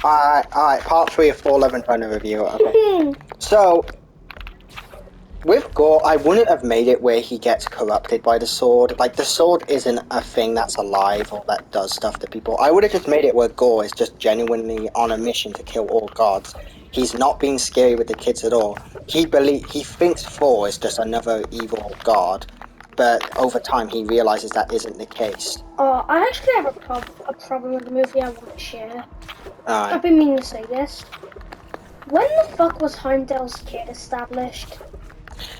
Alright, part 3 of Thor Love and Thunder review. Okay. So, with Gore, I wouldn't have made it where he gets corrupted by the sword. Like, the sword isn't a thing that's alive or that does stuff to people. I would have just made it where Gore is just genuinely on a mission to kill all gods. He's not being scary with the kids at all. He thinks Thor is just another evil god, but over time he realizes that isn't the case. I actually have a problem with the movie I want to share. Alright. I've been meaning to say this. When the fuck was Heimdall's kid established?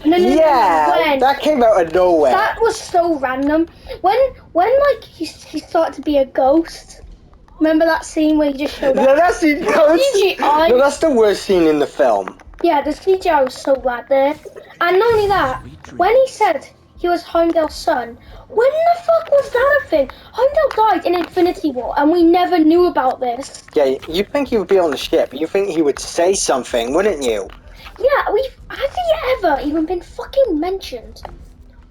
No, when? That came out of nowhere. That was so random. When like he started to be a ghost. Remember that scene where he just showed up? That's the worst scene in the film. Yeah, the CGI was so bad there. And not only that, when he said he was Heimdall's son, when the fuck was that a thing? Heimdall died in Infinity War, and we never knew about this. Yeah, you'd think he would be on the ship. You'd think he would say something, wouldn't you? Yeah, has he ever even been fucking mentioned?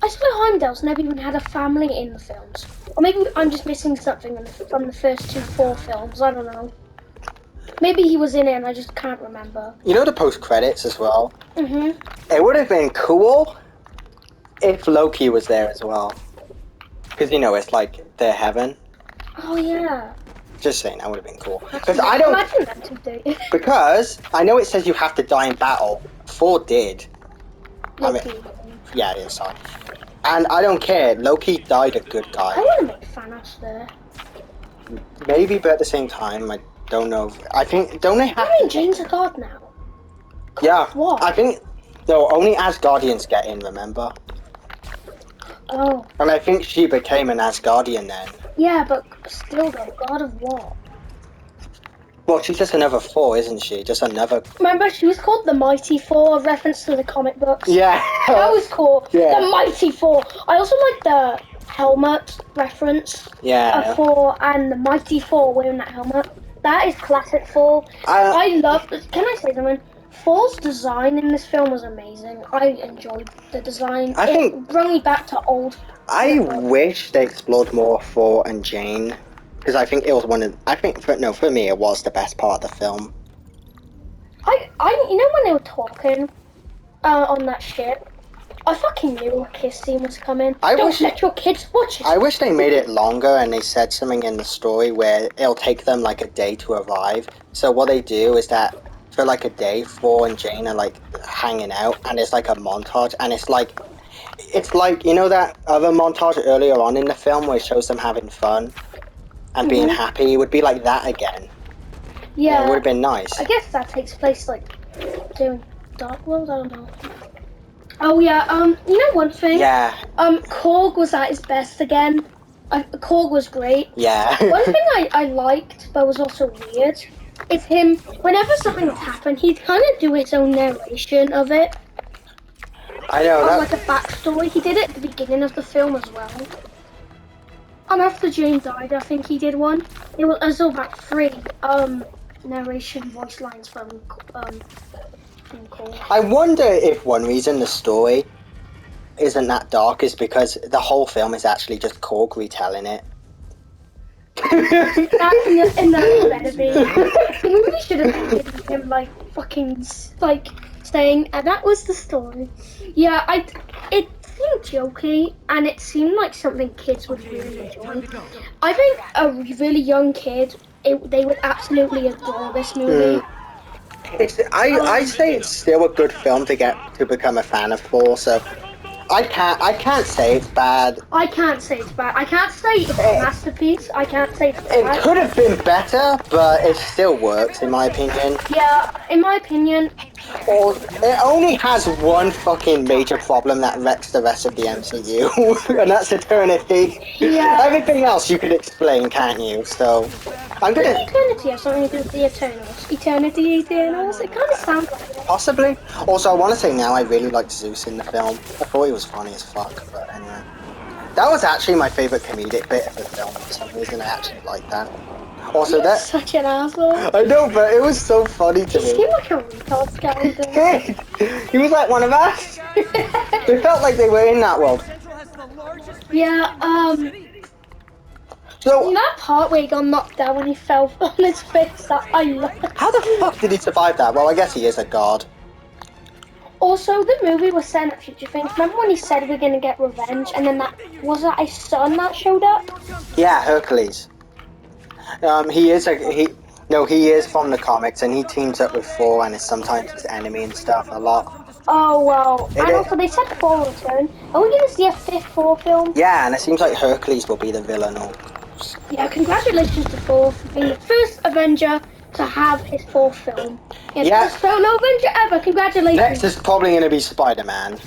I swear Heimdall's never even had a family in the films. Or maybe I'm just missing something from the first 2 Thor films, I don't know. Maybe he was in it and I just can't remember. You know the post-credits as well? Mm-hmm. It would have been cool if Loki was there as well. Because, you know, it's like their heaven. Oh, yeah. Just saying, that would have been cool. Because I don't imagine that today. Because I know it says you have to die in battle. Thor did. Loki. I mean, yeah, it is, sorry. And I don't care. Loki died a good guy. I want to make Thanos there. Maybe, but at the same time, I don't know. I think, don't they have to... Jane's a god now. God, yeah, what? I think, no, only Asgardians get in, remember? Oh. And I think she became an Asgardian then. Yeah, but still though, god of what? Well, she's just another Thor, isn't she? Just another... Remember, she was called the Mighty Thor, a reference to the comic books. Yeah. That was cool. Yeah. The Mighty Thor. I also like the helmet reference. Yeah. Of Thor and the Mighty Thor wearing that helmet. That is classic Thor. I love... Can I say something? Thor's design in this film was amazing. I enjoyed the design. It brought me back to old... I wish they explored more Thor and Jane. Because I think it was one of... for me, it was the best part of the film. You know when they were talking on that ship? I fucking knew a kiss scene was coming. Don't let your kids watch it. I wish they made it longer and they said something in the story where it'll take them like a day to arrive. So what they do is that for like a day, Thor and Jane are like hanging out and it's like a montage and it's like, you know that other montage earlier on in the film where it shows them having fun and being happy? It would be like that again. Yeah. It would have been nice. I guess that takes place like during Dark World, I don't know. Oh yeah, you know one thing? Yeah. Korg was at his best again. Korg was great. Yeah. One thing I liked, but was also weird, is him, whenever something would happen, he'd kind of do his own narration of it. I know. Like a backstory. He did it at the beginning of the film as well. And after Jane died, I think he did one. It was about 3 narration voice lines from Korg. I wonder if one reason the story isn't that dark is because the whole film is actually just Korg retelling it. That's in the better be. The movie should have been him like fucking like saying, and that was the story. Yeah, it seemed jokey and it seemed like something kids would really enjoy. I think a really young kid, they would absolutely adore this movie. I say it's still a good film to become a fan of Thor, so I can't say it's bad. I can't say it's bad. I can't say it's a masterpiece. I can't say it's bad. It could have been better, but it still works in my opinion. Yeah, in my opinion. It only has one fucking major problem that wrecks the rest of the MCU, and that's eternity. Yeah. Everything else you can explain, can't you? So I'm gonna. Does eternity have something to do with the Eternals? Eternals? It kind of sounds like it. Possibly. Also, I want to say now I really liked Zeus in the film. I thought he was funny as fuck, but anyway. That was actually my favourite comedic bit of the film for some reason. I actually liked that. Also, You're such an asshole. I know, but it was so funny to me. He seemed like a retard character. He was like one of us. They felt like they were in that world. Yeah, So, that part where he got knocked down when he fell on his face, that I love. how the fuck did he survive that? Well, I guess he is a god. Also, the movie was set in the future things. Remember when he said we're gonna get revenge, and then was that his son that showed up? Yeah, Hercules. He is he is from the comics, and he teams up with Thor, and is sometimes his enemy and stuff a lot. Oh well, It and is, also they said Thor will return. Are we gonna see a fifth Thor film? yeah, and it seems like Hercules will be the villain. Or Yeah, congratulations to Thor for being the first Avenger to have his fourth film. Yeah, Yeah. first solo Avenger ever. Congratulations. next is probably going to be Spider-Man.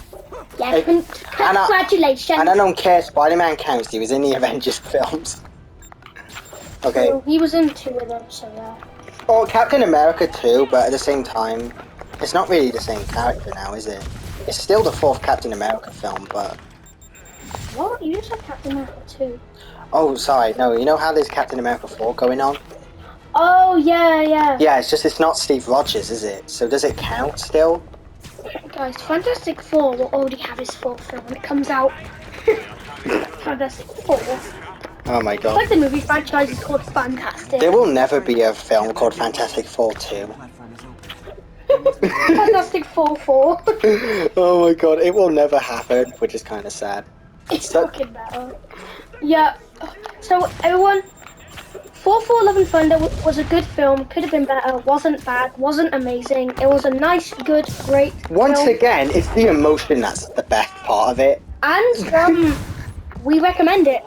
Yeah, And congratulations. I don't care. Spider-Man counts. He was in the Avengers films. Okay. So, he was in 2 of them, so yeah. Oh, Captain America too, but at the same time, it's not really the same character now, is it? It's still the 4th Captain America film, but... What? You just said Captain America 2. Oh, sorry, no, you know how there's Captain America 4 going on? Oh, yeah, yeah. Yeah, it's not Steve Rogers, is it? So does it count still? Guys, Fantastic Four will already have his 4th film when it comes out. Fantastic Four. Oh my It's god. like the movie franchise is called Fantastic. There will never be a film called Fantastic Four 2. Fantastic Four 4. Oh my god, it will never happen, which is kind of sad. It's fucking better. Yeah. So everyone, Thor: Love and Thunder was a good film. Could have been better. Wasn't bad. Wasn't amazing. It was a nice, good, great Once film. again, it's the emotion that's the best part of it. And we recommend it.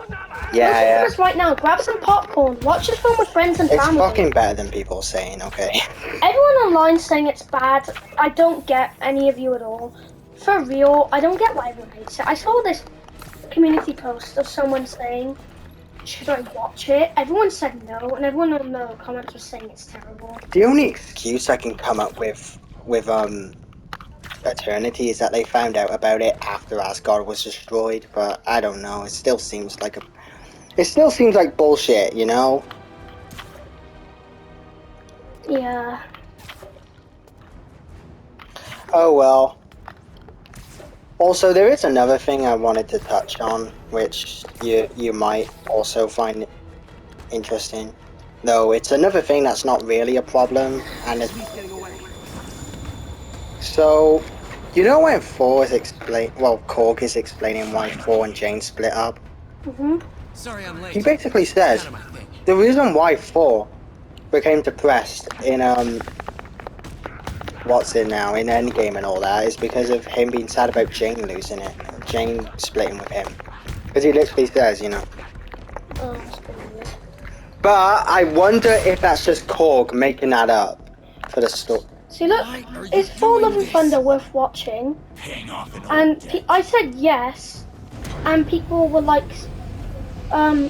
Yeah. Just right now, grab some popcorn. Watch the film with friends and It's family. fucking better than people saying, okay? Everyone online saying it's bad. I don't get any of you at all. For real, I don't get why everyone hates it. I saw this community post of someone saying, should I watch it? Everyone said no, and everyone in the comments was saying it's terrible. The only excuse I can come up with Eternity is that they found out about it after Asgard was destroyed, but I don't know, it still seems like bullshit, you know? Yeah. Oh well. Also, there is another thing I wanted to touch on, which you might also find interesting. Though it's another thing that's not really a problem, and it's... So, you know when Thor is Korg is explaining why Thor and Jane split up? Sorry I'm late. He basically says Kinda my thing. the reason why Thor became depressed in what's it now, in Endgame and all that, is because of him being sad about Jane losing it. Jane splitting with him. Because he literally says, you know. Oh, that's pretty weird. But I wonder if that's just Korg making that up for the story. See, look, is Thor: Love and Thunder worth watching? And I said yes, and people were like,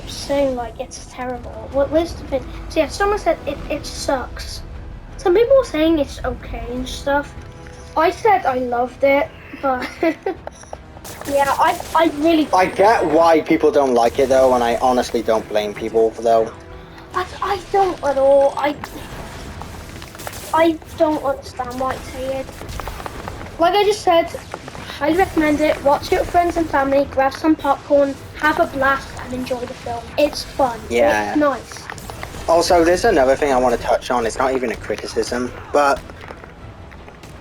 saying like it's terrible. Where's the bit? So yeah, someone said it sucks. Some people were saying it's okay and stuff. I said I loved it, but yeah, I really. I get why people don't like it though, and I honestly don't blame people though. I don't at all. I don't understand why it's hated. Like I just said, I recommend it. Watch it with friends and family. Grab some popcorn, have a blast, and enjoy the film. It's fun. Yeah. It's nice. Also, there's another thing I want to touch on. It's not even a criticism, but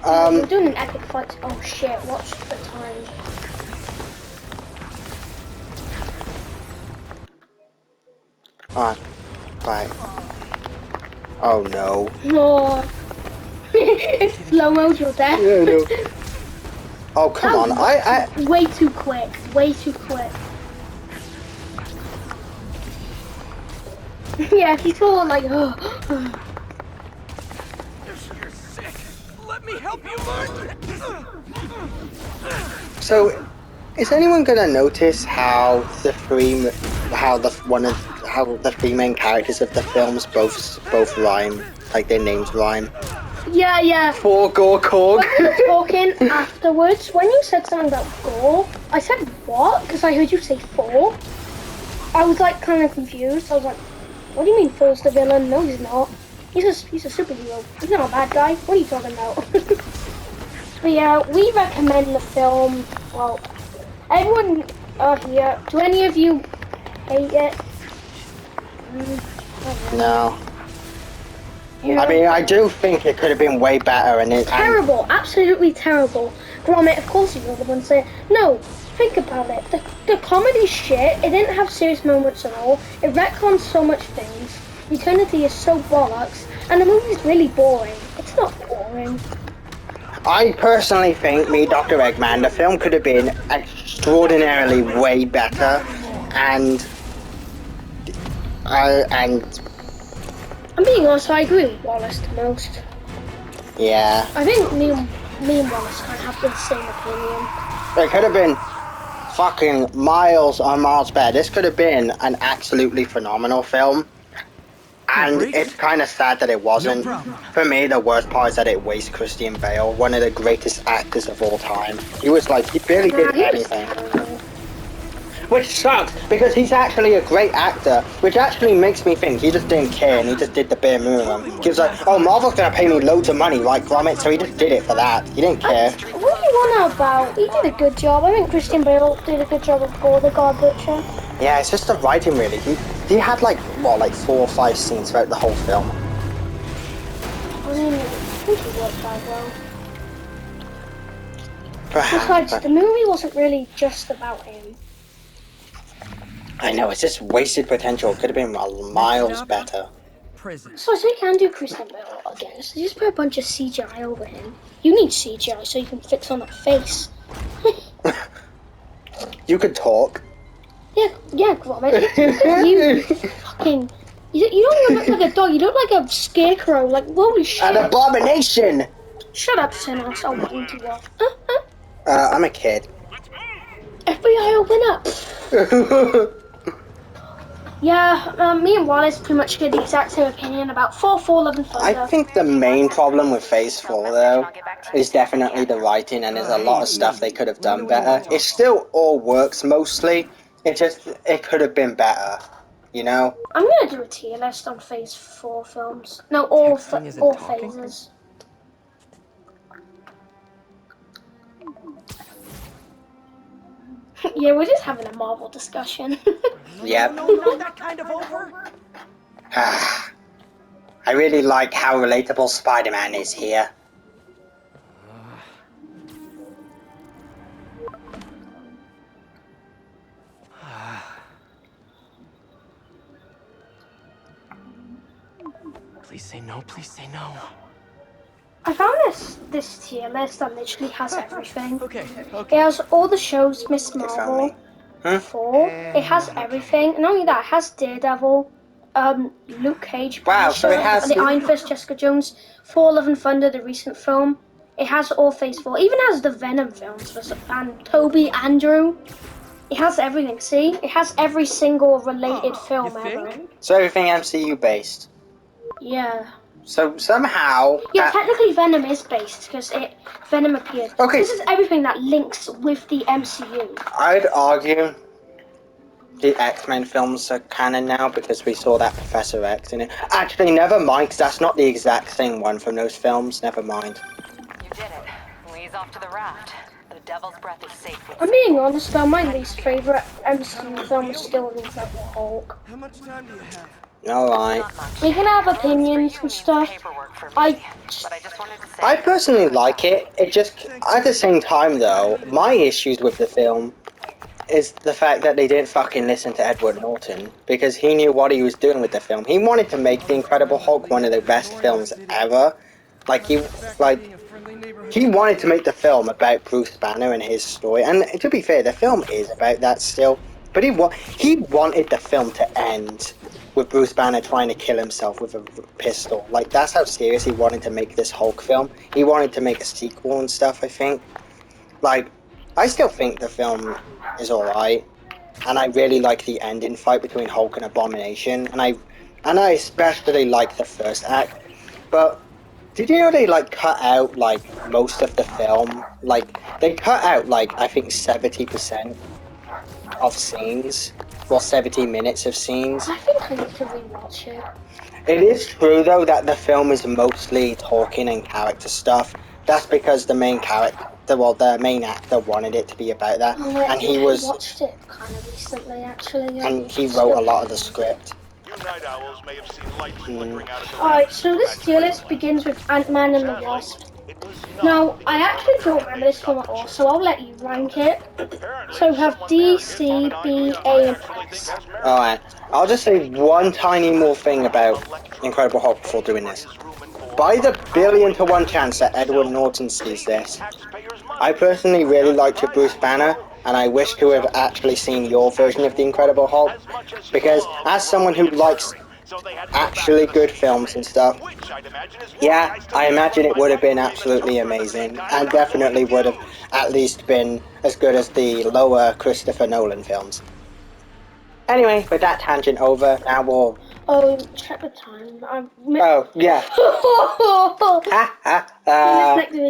We're doing an epic fight. Oh shit! Watch the time. Right. Oh no. No. Slow mode your death. Yeah, no. Oh come on! I Way too quick. Way too quick. Yeah, he's all like, You're sick. Let me help you, Mark. So, is anyone gonna notice how the three main characters of the films both rhyme, like their names rhyme? yeah. Thor, Gore, Korg. When we were talking afterwards, when you said something about Gore, I said what? Because I heard you say Thor. I was like kind of confused. I was like, what do you mean Thor's the villain? No, he's not. He's a superhero. He's not a bad guy. What are you talking about? But yeah, we recommend the film. Well, everyone here. Do any of you hate it? No. You I mean, I do think it could have been way better, and it. terrible, absolutely terrible. Gromit, of course you're the one saying, no, think about it. The comedy's shit, it didn't have serious moments at all, it retcons so much things, Eternity is so bollocks, and the movie's really boring. It's not boring. I personally think, me, Dr. Eggman, the film could have been extraordinarily way better, and I'm being honest, I agree with Wallace the most. yeah, I think me and Wallace kind of have the same opinion. it could have been fucking miles on miles better. This could have been an absolutely phenomenal film. And it's kind of sad that it wasn't. For me, the worst part is that it wastes Christian Bale, one of the greatest actors of all time. He was like, he barely did anything. Which sucks, because he's actually a great actor, which actually makes me think he just didn't care and he just did the bare minimum. He was like, oh, Marvel's gonna pay me loads of money, right, Gromit? So he just did it for that. He didn't care. What do you want about? He did a good job. I think Christian Bale did a good job of Thor the God Butcher. Yeah, it's just the writing, really. He had, like, what, like 4 or 5 scenes throughout the whole film. I mean, I think he worked out well. Perhaps, Besides, the movie wasn't really just about him. I know, it's just wasted potential. It could have been miles better. Prison. So they can do Christian Bale again. So just put a bunch of CGI over him. You need CGI so you can fix on that face. You could talk. Yeah, Gromit. You fucking... You don't even look like a dog. You look like a scarecrow. Like, holy shit. An abomination! Shut up, Sinos. I'll wind you off. I'm a kid. FBI, open up. Yeah, me and Wallace pretty much get the exact same opinion about Thor, Love and Thunder. I think the main problem with Phase 4, though, is definitely the writing, and there's a lot of stuff they could have done better. It still all works, mostly. It could have been better, you know? I'm gonna do a tier list on Phase 4 films. No, all phases. Yeah, we're just having a Marvel discussion. Yep. Not that kind of over. I really like how relatable Spider-Man is here. Please say no, please say no. I found this tier list that literally has everything. Okay. It has all the shows Miss Marvel. Huh? 4. It has everything. And not only that, it has Daredevil, Luke Cage, Wow, so it has the Iron Fist, Jessica Jones, Thor: Love and Thunder, the recent film. It has all Phase 4. It even has the Venom films and Toby, Andrew. It has everything. See, it has every single related film ever. So everything MCU based. Yeah. So somehow... Yeah, technically Venom is based because Venom appeared. Okay. This is everything that links with the MCU. I'd argue the X-Men films are canon now because we saw that Professor X in it. Actually, never mind, 'cause that's not the exact same one from those films. Never mind. You did it. Lee's off to the raft. The Devil's Breath is safe with I'm being honest though, my least favourite MCU film is still The Incredible Hulk. How much time do you have? Alright. We can have opinions and stuff. paperwork for me. I But I just wanted to say I personally like it. It just, at the same time though, my issues with the film is the fact that they didn't fucking listen to Edward Norton, because he knew what he was doing with the film. He wanted to make The Incredible Hulk one of the best films ever. He wanted to make the film about Bruce Banner and his story, and to be fair, the film is about that still, but he wanted the film to end with Bruce Banner trying to kill himself with a pistol. Like, that's how serious he wanted to make this Hulk film. He wanted to make a sequel and stuff, I think. Like, I still think the film is alright, and I really like the ending fight between Hulk and Abomination, and I especially like the first act. But did you know they cut out most of the film? They cut out I think 70% of scenes. Well, 70 minutes of scenes. think I need to rewatch it. It is true though that the film is mostly talking and character stuff. That's because the main the main actor wanted it to be about that, and he I was, watched it kind of recently actually. and he wrote a lot of the script. Some night owls may have seen light flickering out of the Alright, so this tier list begins with Ant-Man and the Wasp. Now, I actually don't remember this film at all, so I'll let you rank it. So we have D, C, B, A, and S. Alright, I'll just say one tiny more thing about Incredible Hulk before doing this. By the billion to one chance that Edward Norton sees this, I personally really liked your Bruce Banner, and I wish to have actually seen your version of the Incredible Hulk, because as someone who likes actually good films and stuff, yeah, I imagine it would have been absolutely amazing, and definitely would have at least been as good as the lower Christopher Nolan films. Anyway, with that tangent over, now we'll... Oh, check the time. Oh, yeah. See you in the next video.